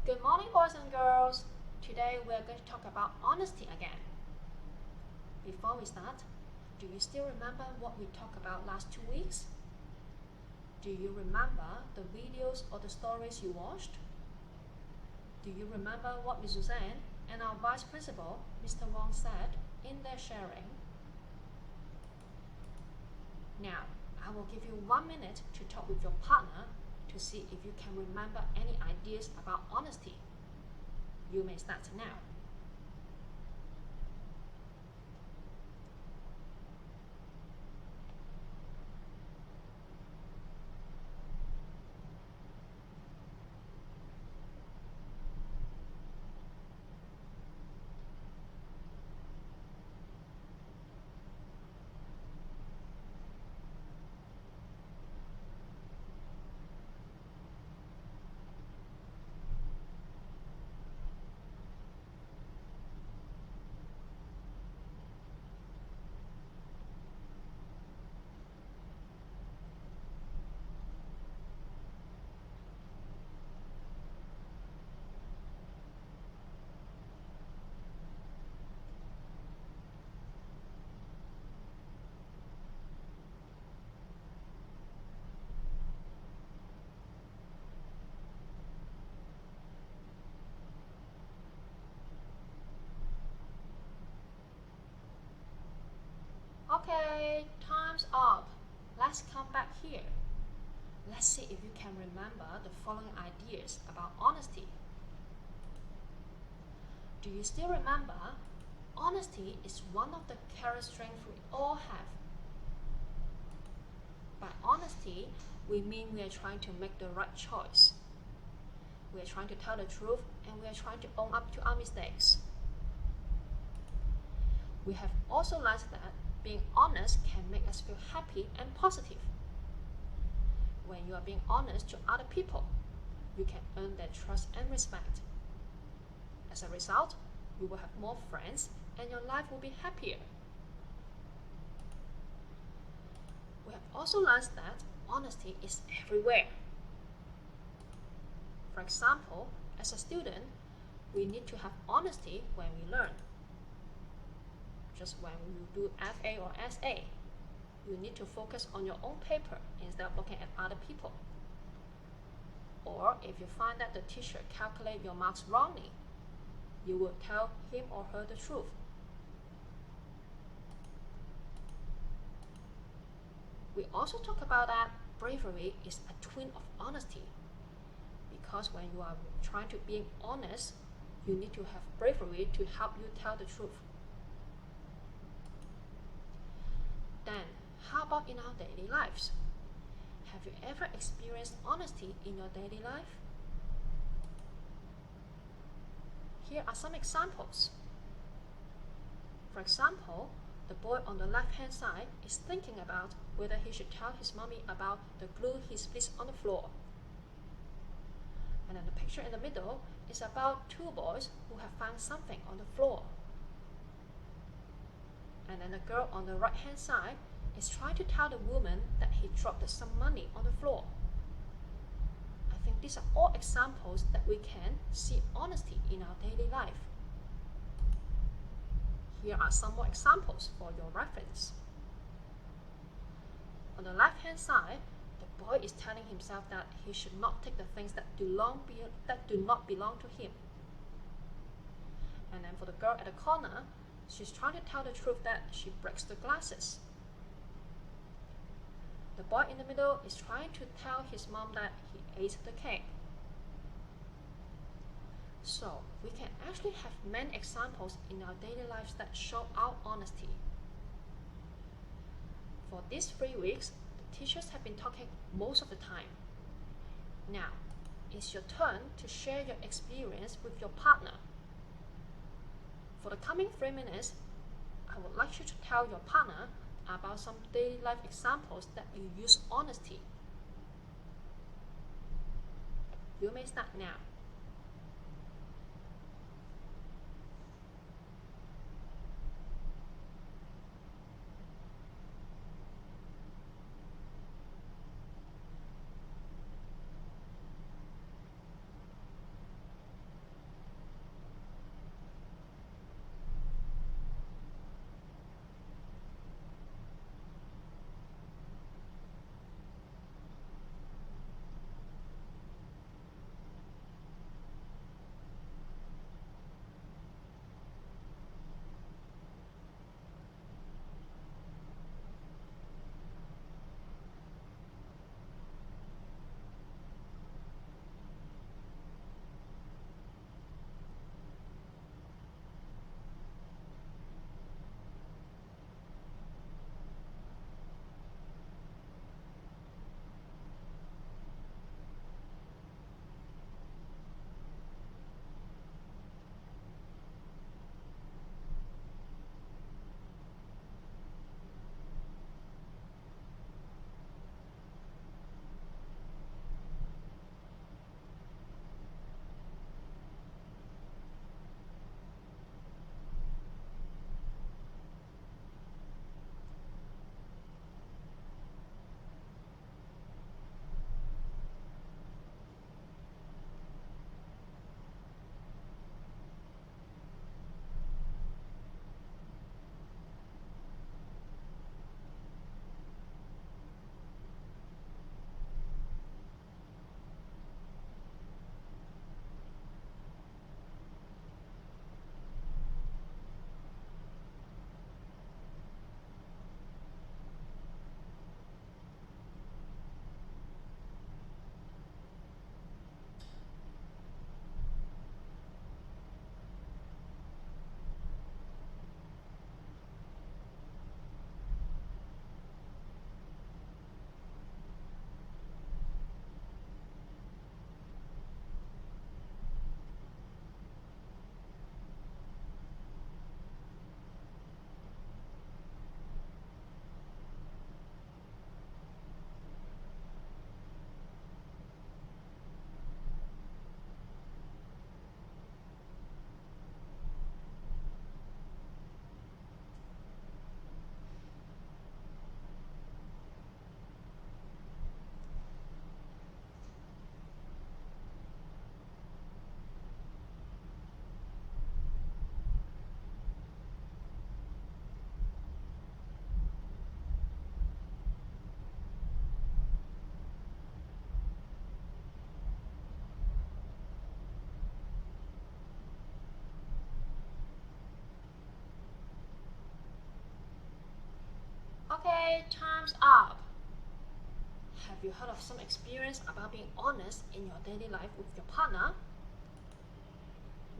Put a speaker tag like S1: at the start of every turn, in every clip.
S1: Good morning, boys and girls. Today we are going to talk about honesty again. Before we start, do you still remember what we talked about last 2 weeks? Do you remember the videos or the stories you watched? Do you remember what Ms. Suzanne and our Vice Principal, Mr. Wong, said in their sharing? Now, I will give you 1 minute to talk with your partner to see if you can remember any ideas about honesty. You may start now. Okay, time's up. Let's come back here. Let's see if you can remember the following ideas about honesty. Do you still remember? Honesty is one of the characteristics we all have. By honesty, we mean we are trying to make the right choice. We are trying to tell the truth and we are trying to own up to our mistakes. We have also learned that being honest can make us feel happy and positive. When you are being honest to other people, you can earn their trust and respect. As a result, you will have more friends and your life will be happier. We have also learned that honesty is everywhere. For example, as a student, we need to have honesty when we learn. Just when you do FA or SA, you need to focus on your own paper instead of looking at other people. Or if you find that the teacher calculated your marks wrongly, you will tell him or her the truth. We also talk about that bravery is a twin of honesty. Because when you are trying to be honest, you need to have bravery to help you tell the truth. Then, how about in our daily lives? Have you ever experienced honesty in your daily life? Here are some examples. For example, the boy on the left-hand side is thinking about whether he should tell his mommy about the glue he spilled on the floor. And then the picture in the middle is about 2 boys who have found something on the floor. And then the girl on the right-hand side is trying to tell the woman that he dropped some money on the floor. I think these are all examples that we can see honesty in our daily life. Here are some more examples for your reference. On the left-hand side, the boy is telling himself that he should not take the things that do not belong to him. And then for the girl at the corner, she's trying to tell the truth that she breaks the glasses. The boy in the middle is trying to tell his mom that he ate the cake. So, we can actually have many examples in our daily lives that show our honesty. For these 3 weeks, the teachers have been talking most of the time. Now, it's your turn to share your experience with your partner. For the coming 3 minutes, I would like you to tell your partner about some daily life examples that you use honesty. You may start now. Okay, time's up. Have you heard of some experience about being honest in your daily life with your partner?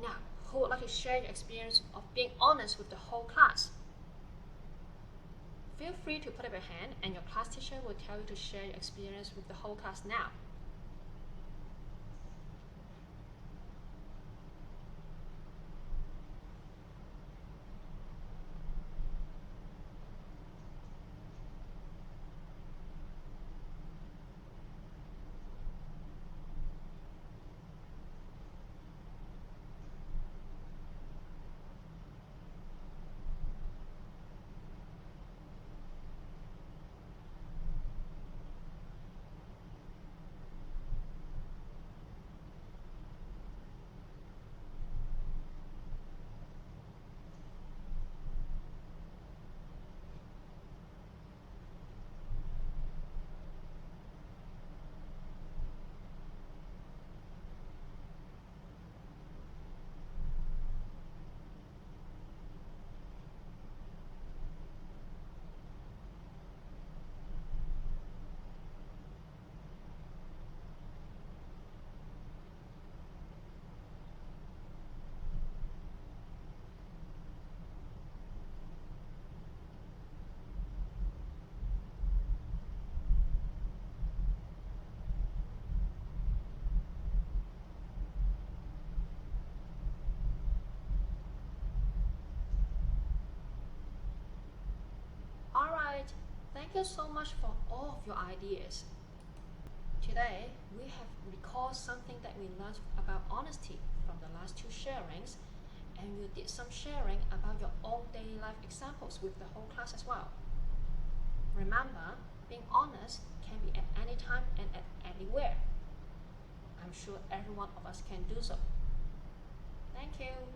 S1: Now, who would like to share your experience of being honest with the whole class? Feel free to put up your hand and your class teacher will tell you to share your experience with the whole class now. Alright, thank you so much for all of your ideas. Today, we have recalled something that we learned about honesty from the last two sharings, and you did some sharing about your own daily life examples with the whole class as well. Remember, being honest can be at any time and at anywhere. I'm sure every one of us can do so. Thank you.